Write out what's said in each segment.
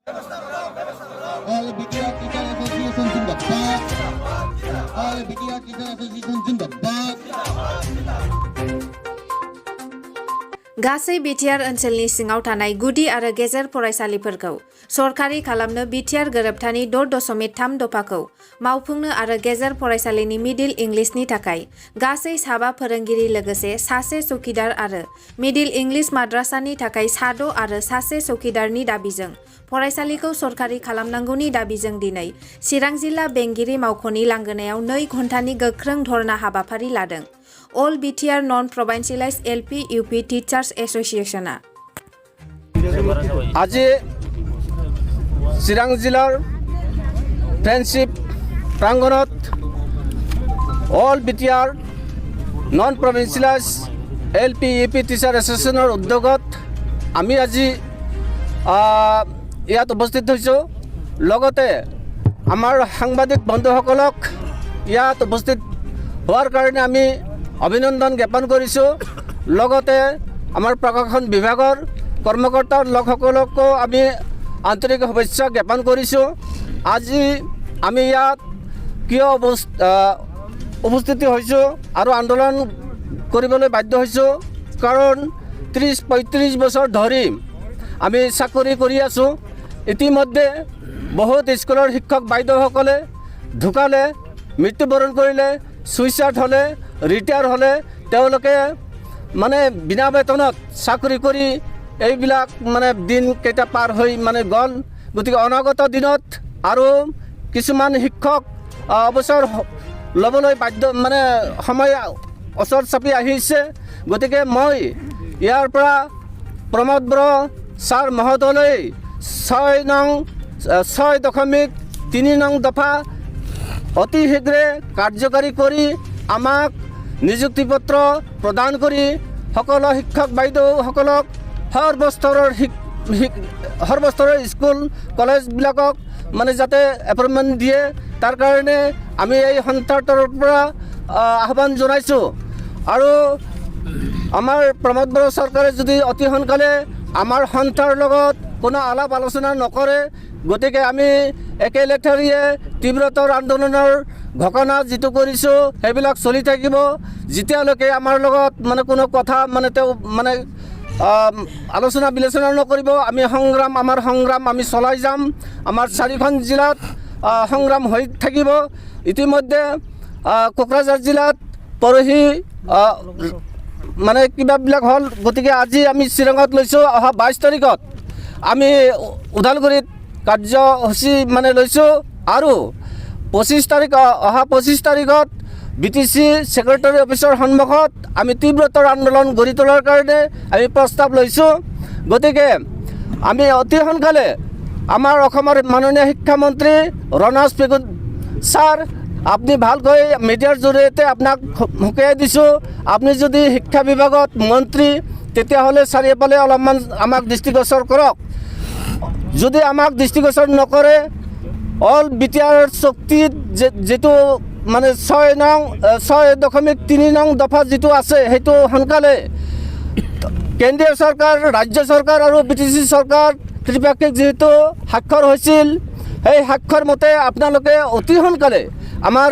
All BTR Teacher Association Zindabad. All BTR Teacher Association Zindabad. गासै BTR ओनसोलनि सिङाव थानाय गुदि आरो गेजेर फरायसालिफोरखौ सरकारि खालामनो बिटिआर गोरोबथानि 6.3 दफाखौ मावफुंनो आरो गेजेर फरायसालिनि मिडिल इंलिशनि थाखाय गासै साबा फोरोंगिरि लोगोसे सासे चौकीदार आरो मिडिल इंलिश माद्रासानि थाखाय साद' आरो सासे चौकीदारनि दाबिजों फरायसालिखौ सरकारि खालामनांगौनि दाबिजों दिनै चिरां जिल्ला बेंगिरि मावख'नि लांगोनायाव 2 घन्टानि गोख्रों धरना हाबाफारि लादों। All BTR Non-Provincialized LP UP Teachers Association আজি চিৰাং জিলাৰ ফ্ৰেণ্ডশ্বিপ প্ৰাংগণত all BTR non provincialise LP UP teacher এছ'চিয়েশ্যনৰ উদ্যোগত আমি আজি ইয়াত উপস্থিত হৈছোঁ। লগতে আমাৰ সাংবাদিক বন্ধুসকলক ইয়াত উপস্থিত হোৱাৰ কাৰণে আমি অভিনন্দন জ্ঞাপন কৰিছোঁ। লগতে আমাৰ প্ৰশাসন বিভাগৰ কৰ্মকৰ্তাৰ লোকসকলকো আমি আন্তৰিক শুভেচ্ছা জ্ঞাপন কৰিছোঁ। আজি আমি ইয়াত কিয় উপস্থিত হৈছোঁ আৰু আন্দোলন কৰিবলৈ বাধ্য হৈছোঁ, কাৰণ 30-35 বছৰ ধৰি আমি চাকৰি কৰি আছোঁ। ইতিমধ্যে বহুত স্কুলৰ শিক্ষক বাইদেউসকলে ঢুকালে, মৃত্যুবৰণ কৰিলে, ছুইচাইড হ'লে, ৰিটায়াৰ হ'লে, তেওঁলোকে মানে বিনা বেতনত চাকৰি কৰি এইবিলাক মানে দিনকেইটা পাৰ হৈ মানে গ'ল। গতিকে অনাগত দিনত আৰু কিছুমান শিক্ষক অৱসৰ ল'বলৈ বাধ্য মানে সময় ওচৰ চাপি আহিছে। গতিকে মই ইয়াৰ পৰা প্ৰমোদ বড়ো ছাৰ মহোদয়লৈ 6.3 নং দফা অতি শীঘ্ৰে কাৰ্যকাৰী কৰি আমাক নিযুক্তি পত্ৰ প্ৰদান কৰি সকলো শিক্ষক বাইদেউসকলক সৰ্বস্তৰৰ স্কুল কলেজবিলাকক মানে যাতে এপইণ্টমেণ্ট দিয়ে, তাৰ কাৰণে আমি এই সন্থাৰ তৰফৰ পৰা আহ্বান জনাইছোঁ। আৰু আমাৰ প্ৰমোদ বড়ো চৰকাৰে যদি অতি সোনকালে আমাৰ সন্থাৰ লগত কোনো আলাপ আলোচনা নকৰে, গতিকে আমি একেলেঠাৰিয়ে তীব্ৰতৰ আন্দোলনৰ ঘোষণা যিটো কৰিছোঁ সেইবিলাক চলি থাকিব। যেতিয়ালৈকে আমাৰ লগত মানে কোনো কথা মানে তেওঁ মানে আলোচনা বিলোচনা নকৰিব, আমাৰ সংগ্ৰাম আমি চলাই যাম। আমাৰ 4খন জিলাত সংগ্ৰাম হৈ থাকিব। ইতিমধ্যে কোকৰাঝাৰ জিলাত পৰহি মানে কিবাবিলাক হ'ল। গতিকে আজি আমি চিৰাঙত লৈছোঁ। অহা 22 তাৰিখত আমি ওদালগুৰিত কাৰ্যসূচী মানে লৈছোঁ আৰু অহা 25 তাৰিখত BTC ছেক্ৰেটাৰী অফিচৰ সন্মুখত আমি তীব্ৰতৰ আন্দোলন গঢ়ি তোলাৰ কাৰণে আমি প্ৰস্তাৱ লৈছোঁ। গতিকে আমি অতি সোনকালে আমাৰ অসমৰ মাননীয় শিক্ষামন্ত্ৰী ৰণাজ পেগুন ছাৰ, আপুনি ভালকৈ মিডিয়াৰ জৰিয়তে আপোনাক সকীয়াই দিছোঁ, আপুনি যদি শিক্ষা বিভাগত মন্ত্ৰী তেতিয়াহ'লে চাৰিওফালে অলপমান আমাক দৃষ্টিগোচৰ কৰক। যদি আমাক দৃষ্টিগোচৰ নকৰে, অল বিটিআৰ চুক্তিত যিটো মানে 6.3 নং দফা যিটো আছে সেইটো সোনকালে কেন্দ্ৰীয় চৰকাৰ, ৰাজ্য চৰকাৰ আৰু BTC চৰকাৰ ত্ৰিপাক্ষিক যিহেতু স্বাক্ষৰ হৈছিল, সেই স্বাক্ষৰ মতে আপোনালোকে অতি সোনকালে আমাৰ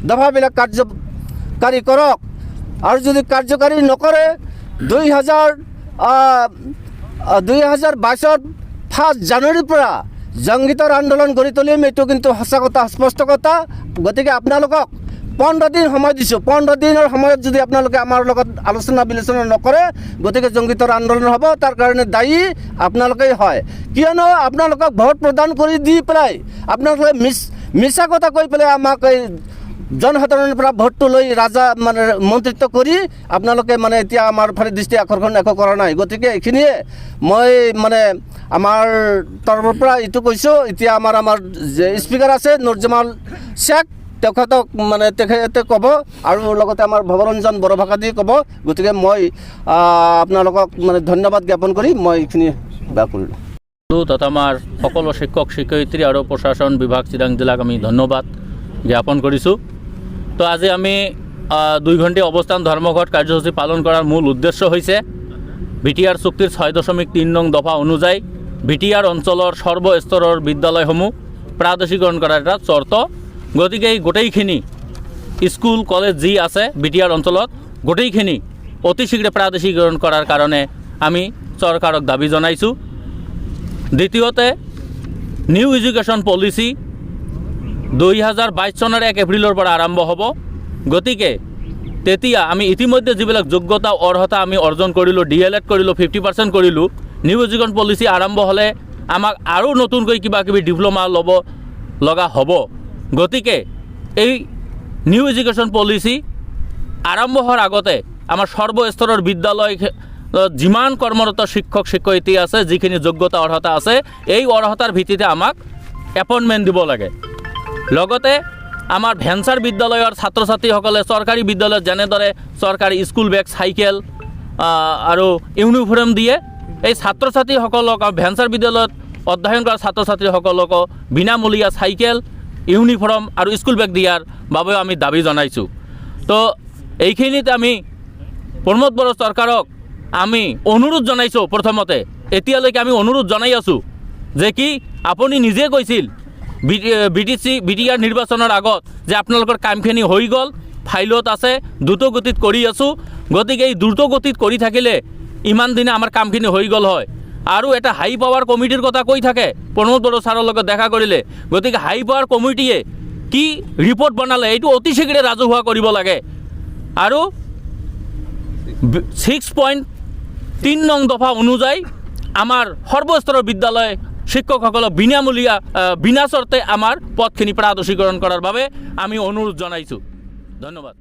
দফাবিলাক কাৰ্যকাৰী কৰক। আৰু যদি কাৰ্যকাৰী নকৰে 2022 1 জানুৱাৰীৰ পৰা জংগীতৰ আন্দোলন গঢ়ি তুলিম। এইটো কিন্তু সঁচা কথা, স্পষ্ট কথা। গতিকে আপোনালোকক 15 দিন সময় দিছোঁ। 15 দিনৰ সময়ত যদি আপোনালোকে আমাৰ লগত আলোচনা বিলোচনা নকৰে, গতিকে জংগীতৰ আন্দোলন হ'ব। তাৰ কাৰণে দায়ী আপোনালোকেই হয়, কিয়নো আপোনালোকক ভোট প্ৰদান কৰি দি পেলাই আপোনালোকে মিছা কথা কৈ পেলাই আমাক এই জনসাধাৰণৰ পৰা ভোটটো লৈ মানে মন্ত্ৰিত্ব কৰি আপোনালোকে মানে এতিয়া আমাৰ ফালে দৃষ্টি আকৰ্ষণ একো কৰা নাই। গতিকে এইখিনিয়ে মই মানে আমাৰ তৰফৰ পৰা এইটো কৈছোঁ। এতিয়া আমাৰ স্পীকাৰ আছে নুৰজামাল শ্বেখ, তেখেতক মানে তেখেতে ক'ব আৰু লগতে আমাৰ ভৱৰঞ্জন বড়োভাষা দি ক'ব। গতিকে মই আপোনালোকক মানে ধন্যবাদ জ্ঞাপন কৰি মই এইখিনি কৰিলোঁ। তথা আমাৰ সকলো শিক্ষক শিক্ষয়িত্ৰী আৰু প্ৰশাসন বিভাগ চিৰাং জিলাক আমি ধন্যবাদ জ্ঞাপন কৰিছোঁ। তো আজি আমি 2 ঘণ্টা অৱস্থান ধৰ্মঘট কাৰ্যসূচী পালন কৰাৰ মূল উদ্দেশ্য হৈছে BTR চুক্তিৰ 6.3 নং দফা অনুযায়ী বিটিআৰ অঞ্চলৰ সৰ্বস্তৰৰ বিদ্যালয়সমূহ প্ৰাদেশিকৰণ কৰাৰ এটা চৰ্ত। গতিকে এই গোটেইখিনি স্কুল কলেজ যি আছে বিটিআৰ অঞ্চলত গোটেইখিনি অতি শীঘ্ৰে প্ৰাদেশিকৰণ কৰাৰ কাৰণে আমি চৰকাৰক দাবী জনাইছোঁ। দ্বিতীয়তে নিউ এডুকেশ্যন পলিচি 2022 চনৰ 1 এপ্ৰিলৰ পৰা আৰম্ভ হ'ব। গতিকে তেতিয়া আমি ইতিমধ্যে যিবিলাক যোগ্যতা অৰ্হতা আমি অৰ্জন কৰিলোঁ, DLED কৰিলোঁ, 50% কৰিলোঁ, নিউ এডুকেশ্যন পলিচি আৰম্ভ হ'লে আমাক আৰু নতুনকৈ কিবা কিবি ডিপ্ল'মা ল'ব লগা হ'ব। গতিকে এই নিউ এডুকেশ্যন পলিচি আৰম্ভ হোৱাৰ আগতে আমাৰ সৰ্বস্তৰৰ বিদ্যালয় যিমান কৰ্মৰত শিক্ষক শিক্ষয়িত্ৰী আছে, যিখিনি যোগ্যতা অৰ্হতা আছে, এই অৰ্হতাৰ ভিত্তিতে আমাক এপইণ্টমেণ্ট দিব লাগে। লগতে আমাৰ ভেঞ্চাৰ বিদ্যালয়ৰ ছাত্ৰ ছাত্ৰীসকলে চৰকাৰী বিদ্যালয়ত যেনেদৰে চৰকাৰী স্কুল বেগ, চাইকেল আৰু ইউনিফৰ্ম দিয়ে, এই ছাত্ৰ ছাত্ৰীসকলক ভেঞ্চাৰ বিদ্যালয়ত অধ্যয়ন কৰা ছাত্ৰ ছাত্ৰীসকলকো বিনামূলীয়া চাইকেল, ইউনিফৰ্ম আৰু স্কুল বেগ দিয়াৰ বাবেও আমি দাবী জনাইছোঁ। তো এইখিনিত আমি প্ৰমোদ বড়ো চৰকাৰক আমি অনুৰোধ জনাইছোঁ। প্ৰথমতে এতিয়ালৈকে আমি অনুৰোধ জনাই আছোঁ যে কি আপুনি নিজে কৈছিল বিটিআৰ নিৰ্বাচনৰ আগত যে আপোনালোকৰ কামখিনি হৈ গ'ল, ফাইলত আছে, দ্ৰুত গতিত কৰি আছোঁ। গতিকে এই দ্ৰুত গতিত কৰি থাকিলে ইমান দিনে আমাৰ কামখিনি হৈ গ'ল হয়। আৰু এটা হাই পাৱাৰ কমিটিৰ কথা কৈ থাকে প্ৰমোদ বড়ো ছাৰৰ লগত দেখা কৰিলে। গতিকে হাই পাৱাৰ কমিটিয়ে কি ৰিপৰ্ট বনালে এইটো অতি শীঘ্ৰে ৰাজহুৱা কৰিব লাগে। আৰু 6.3 নং দফা অনুযায়ী আমাৰ সৰ্বস্তৰৰ বিদ্যালয় শিক্ষকসকলক বিনামূলীয়া বিনা চৰ্তে আমাৰ পদখিনি প্ৰাদেশিকৰণ কৰাৰ বাবে আমি অনুৰোধ জনাইছোঁ। ধন্যবাদ।